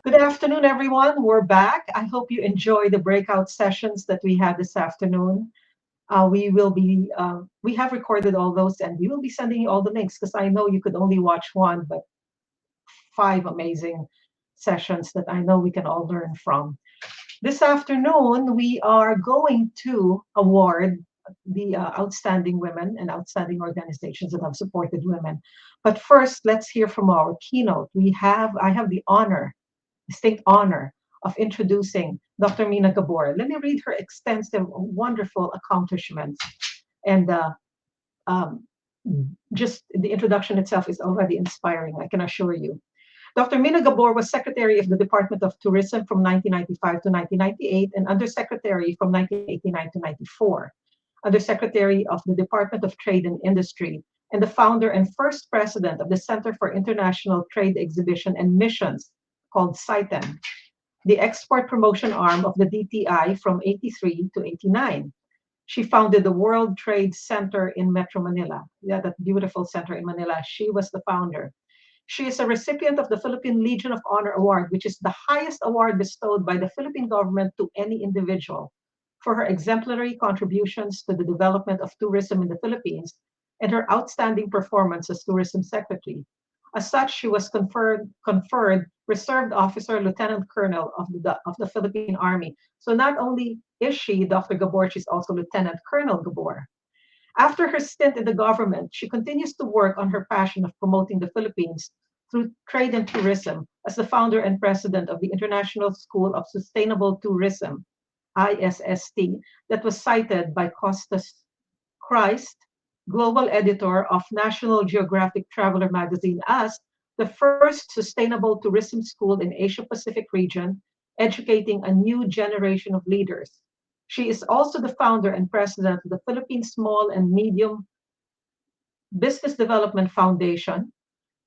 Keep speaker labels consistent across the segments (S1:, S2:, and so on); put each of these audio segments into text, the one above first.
S1: Good afternoon, everyone. We're back. I hope you enjoy the breakout sessions that we had this afternoon. We have recorded all those and we will be sending you all the links because I know you could only watch one, but five amazing sessions that I know we can all learn from. This afternoon, we are going to award the outstanding women and outstanding organizations that have supported women. But first, let's hear from our keynote. I have the distinct honor of introducing Dr. Mina Gabor. Let me read her extensive, wonderful accomplishments. And um, just the introduction itself is already inspiring, I can assure you. Dr. Mina Gabor was Secretary of the Department of Tourism from 1995 to 1998 and Undersecretary from 1989 to 94. Undersecretary of the Department of Trade and Industry and the founder and first president of the Center for International Trade Exhibition and Missions, called CITEM, the export promotion arm of the DTI from 83 to 89. She founded the World Trade Center in Metro Manila. Yeah, that beautiful center in Manila. She was the founder. She is a recipient of the Philippine Legion of Honor Award, which is the highest award bestowed by the Philippine government to any individual for her exemplary contributions to the development of tourism in the Philippines and her outstanding performance as tourism secretary. As such, she was conferred Reserved Officer Lieutenant Colonel of the Philippine Army. So not only is she Dr. Gabor, she's also Lieutenant Colonel Gabor. After her stint in the government, she continues to work on her passion of promoting the Philippines through trade and tourism as the founder and president of the International School of Sustainable Tourism, ISST, that was cited by Costas Christ, global editor of National Geographic Traveler magazine, as the first sustainable tourism school in Asia Pacific region, educating a new generation of leaders. She is also the founder and president of the Philippine Small and Medium Business Development Foundation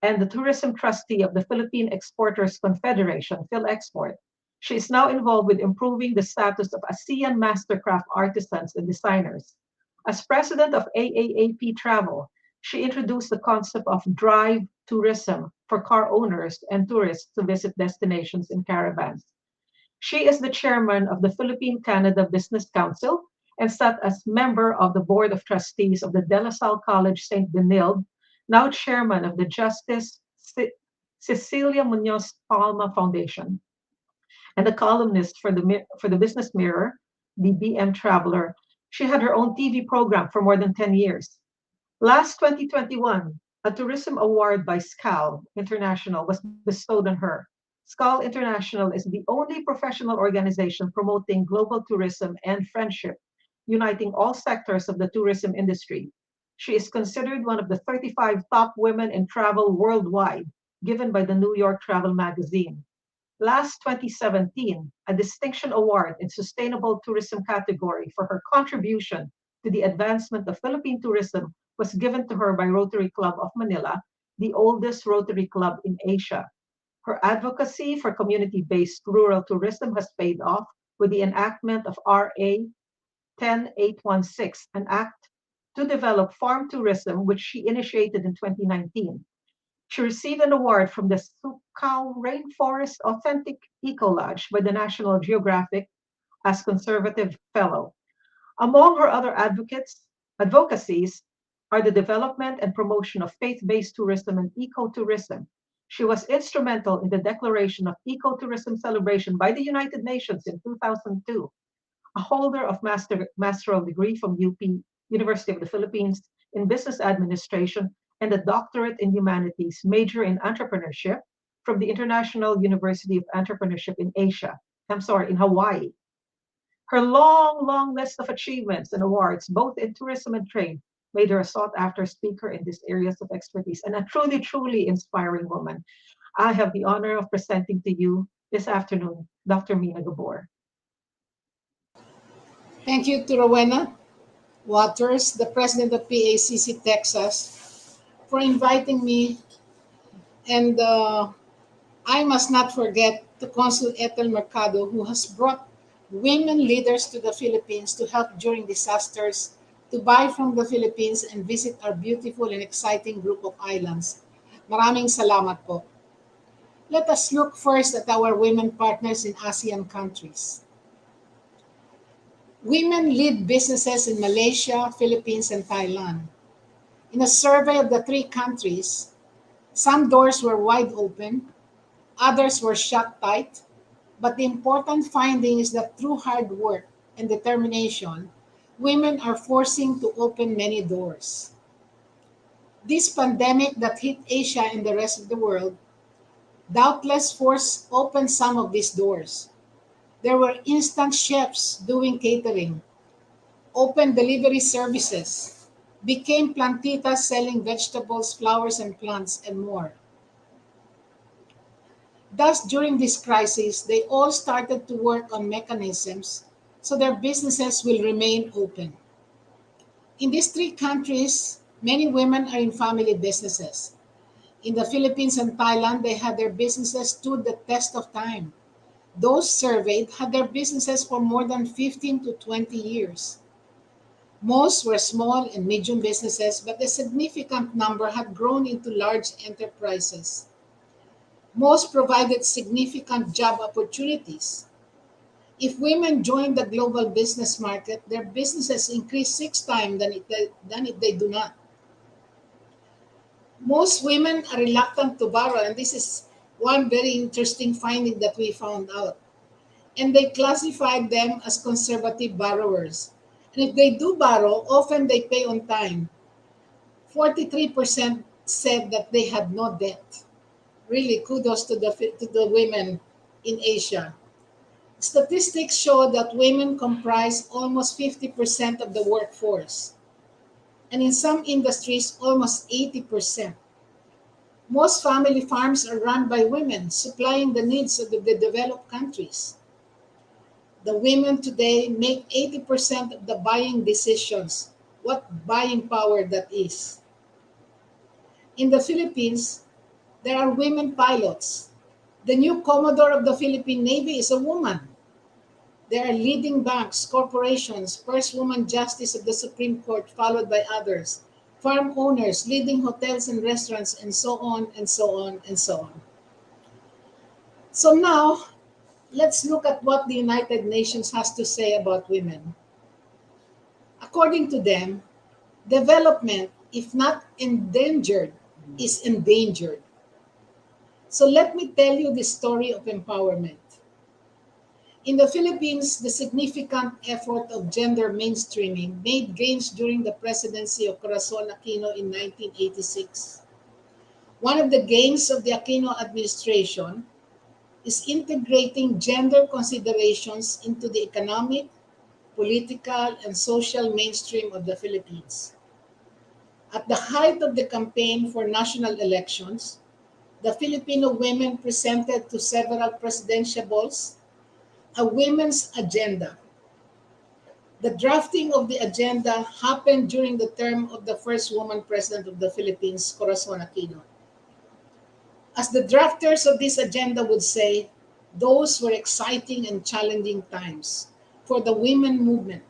S1: and the tourism trustee of the Philippine Exporters Confederation, PhilExport. She is now involved with improving the status of ASEAN Mastercraft artisans and designers. As president of AAAP Travel, she introduced the concept of drive tourism for car owners and tourists to visit destinations in caravans. She is the chairman of the Philippine-Canada Business Council and sat as member of the board of trustees of the De La Salle College St. Benilde, now chairman of the Justice Cecilia Munoz Palma Foundation, and a columnist for the Business Mirror, the BM Traveler. She had her own TV program for more than 10 years. Last 2021, a tourism award by SCAL International was bestowed on her. SCAL International is the only professional organization promoting global tourism and friendship, uniting all sectors of the tourism industry. She is considered one of the 35 top women in travel worldwide, given by the New York Travel magazine. Last 2017, a distinction award in sustainable tourism category for her contribution to the advancement of Philippine tourism was given to her by Rotary Club of Manila, the oldest Rotary Club in Asia. Her advocacy for community-based rural tourism has paid off with the enactment of RA 10816, an act to develop farm tourism, which she initiated in 2019. She received an award from the Sukal Rainforest Authentic Eco Lodge by the National Geographic as Conservative Fellow. Among her other advocacies are the development and promotion of faith-based tourism and ecotourism. She was instrumental in the declaration of ecotourism celebration by the United Nations in 2002, a holder of master's degree from UP, University of the Philippines, in business administration, and a doctorate in humanities, major in entrepreneurship from the International University of Entrepreneurship in Hawaii. Her long list of achievements and awards, both in tourism and trade, made her a sought-after speaker in these areas of expertise and a truly inspiring woman. I have the honor of presenting to you this afternoon, Dr. Mina Gabor.
S2: Thank you to Rowena Waters, the president of PACC Texas, for inviting me. And I must not forget the Consul Ethel Mercado, who has brought women leaders to the Philippines to help during disasters, to buy from the Philippines and visit our beautiful and exciting group of islands. Maraming salamat po. Let us look first at our women partners in ASEAN countries. Women lead businesses in Malaysia, Philippines, and Thailand. In a survey of the three countries, some doors were wide open, others were shut tight, but the important finding is that through hard work and determination, women are forcing to open many doors. This pandemic that hit Asia and the rest of the world doubtless forced open some of these doors. There were instant chefs doing catering, open delivery services, became plantitas selling vegetables, flowers, and plants, and more. Thus, during this crisis, they all started to work on mechanisms so their businesses will remain open. In these three countries, many women are in family businesses. In the Philippines and Thailand, they had their businesses stood the test of time. Those surveyed had their businesses for more than 15 to 20 years. Most were small and medium businesses, but a significant number had grown into large enterprises. Most provided significant job opportunities. If women join the global business market, their businesses increase 6 times than if they do not. Most women are reluctant to borrow, and this is one very interesting finding that we found out. And they classified them as conservative borrowers. And if they do borrow, often they pay on time. 43% said that they had no debt. Really, kudos to the women in Asia. Statistics show that women comprise almost 50% of the workforce, and in some industries, almost 80%. Most family farms are run by women, supplying the needs of the developed countries. The women today make 80% of the buying decisions. What buying power that is. In the Philippines, there are women pilots. The new Commodore of the Philippine Navy is a woman. There are leading banks, corporations, first woman justice of the Supreme Court, followed by others, farm owners, leading hotels and restaurants, and so on and so on and so on. So now, let's look at what the United Nations has to say about women. According to them, development, if not endangered, is endangered. So let me tell you the story of empowerment. In the Philippines, the significant effort of gender mainstreaming made gains during the presidency of Corazon Aquino in 1986. One of the gains of the Aquino administration is integrating gender considerations into the economic, political, and social mainstream of the Philippines. At the height of the campaign for national elections, the Filipino women presented to several presidentiables a women's agenda. The drafting of the agenda happened during the term of the first woman president of the Philippines, Corazon Aquino. As the drafters of this agenda would say, those were exciting and challenging times for the women movement.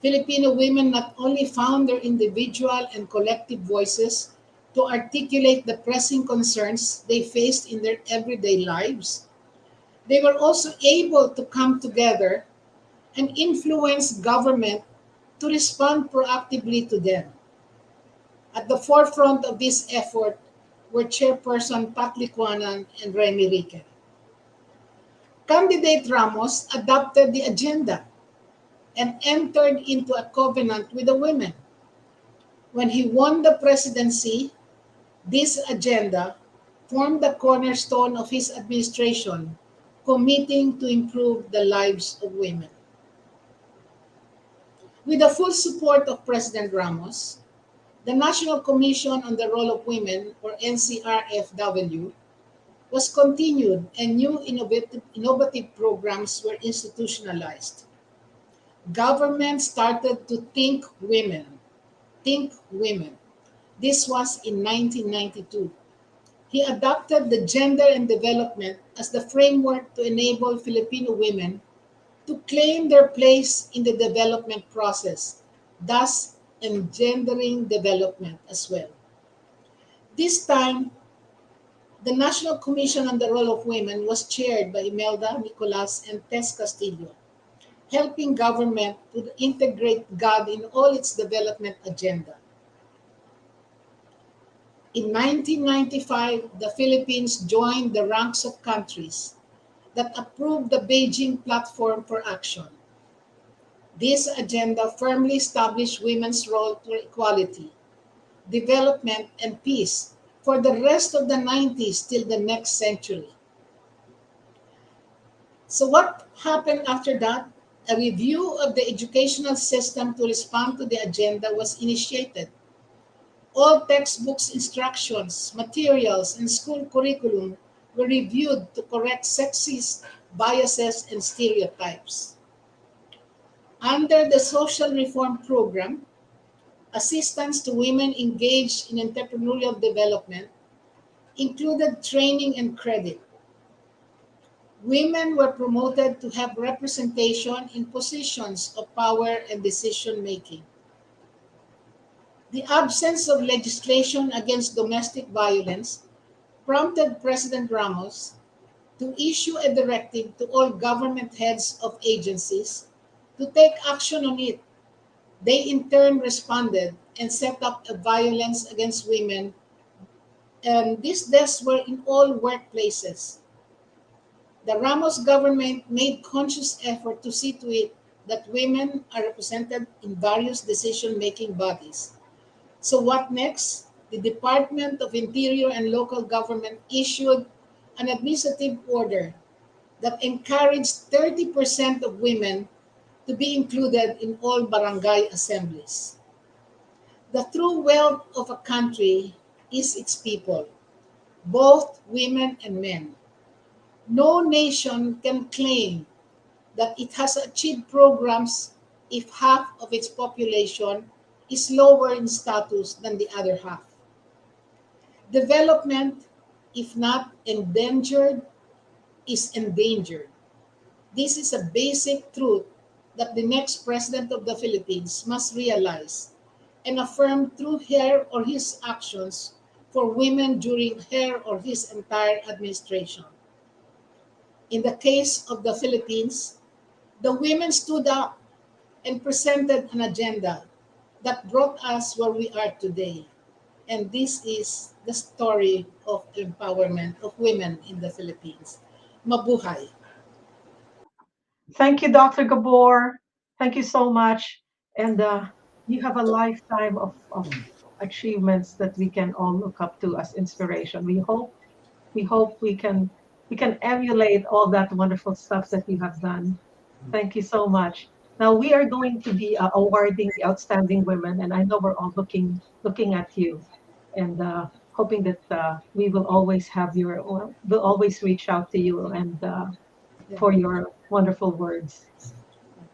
S2: Filipino women not only found their individual and collective voices to articulate the pressing concerns they faced in their everyday lives, they were also able to come together and influence government to respond proactively to them. At the forefront of this effort were Chairperson Pat Licuanan and Remy Rique. Candidate Ramos adopted the agenda and entered into a covenant with the women. When he won the presidency, this agenda formed the cornerstone of his administration, committing to improve the lives of women. With the full support of President Ramos, the National Commission on the Role of Women, or NCRFW, was continued and new innovative programs were institutionalized. Government started to think women. Think women. This was in 1992. He adopted the gender and development as the framework to enable Filipino women to claim their place in the development process, thus engendering development as well. This time, The National Commission on the Role of Women was chaired by Imelda Nicolas and Tess Castillo, helping government to integrate God in all its development agenda. In 1995, the Philippines joined the ranks of countries that approved the Beijing Platform for Action. This agenda firmly established women's role for equality, development, and peace for the rest of the 90s till the next century. So, what happened after that? A review of the educational system to respond to the agenda was initiated. All textbooks, instructions, materials, and school curriculum were reviewed to correct sexist biases and stereotypes. Under the social reform program, assistance to women engaged in entrepreneurial development included training and credit. Women were promoted to have representation in positions of power and decision making. The absence of legislation against domestic violence prompted President Ramos to issue a directive to all government heads of agencies to take action on it. They in turn responded and set up a violence against women, and these deaths were in all workplaces. The Ramos government made conscious effort to see to it that women are represented in various decision-making bodies. So what next? The Department of Interior and Local Government issued an administrative order that encouraged 30% of women to be included in all barangay assemblies. The true wealth of a country is its people, both women and men. No nation can claim that it has achieved programs if half of its population is lower in status than the other half. Development, if not endangered, is endangered. This is a basic truth that the next president of the Philippines must realize and affirm through her or his actions for women during her or his entire administration. In the case of the Philippines, the women stood up and presented an agenda that brought us where we are today. And this is the story of empowerment of women in the Philippines. Mabuhay.
S1: Thank you, Dr. Gabor. Thank you so much. And you have a lifetime of achievements that we can all look up to as inspiration. We hope we can emulate all that wonderful stuff that you have done. Thank you so much. Now we are going to be awarding the outstanding women, and I know we're all looking at you, and hoping that we will always have your, well, we'll always reach out to you and for your wonderful words.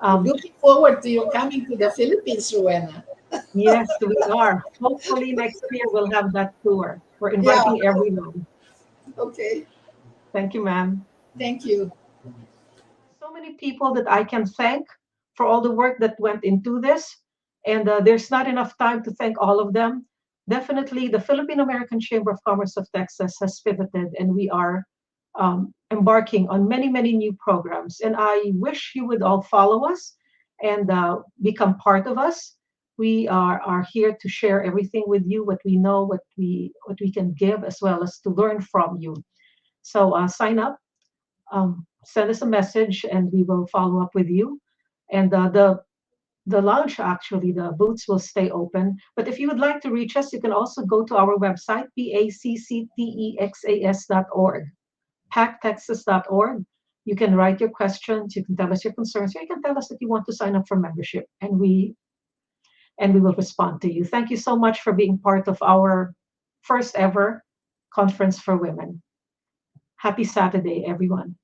S1: Um,
S2: Looking forward to you coming to the Philippines, Rowena.
S1: yes, we are. Hopefully next year we'll have that tour. We're
S2: Yeah,
S1: inviting everyone.
S2: okay.
S1: Thank you, ma'am.
S2: Thank you.
S1: So many people that I can thank for all the work that went into this. And there's not enough time to thank all of them. Definitely, the Filipino-American Chamber of Commerce of Texas has pivoted, and we are embarking on many, many new programs. And I wish you would all follow us and become part of us. We are here to share everything with you, what we know, what we can give, as well as to learn from you. So sign up, send us a message, and we will follow up with you. And the lounge, actually, the booths will stay open. But if you would like to reach us, you can also go to our website, pacctexas.org, packtexas.org. You can write your questions, you can tell us your concerns, or you can tell us that you want to sign up for membership, and we will respond to you. Thank you so much for being part of our first ever conference for women. Happy Saturday, everyone.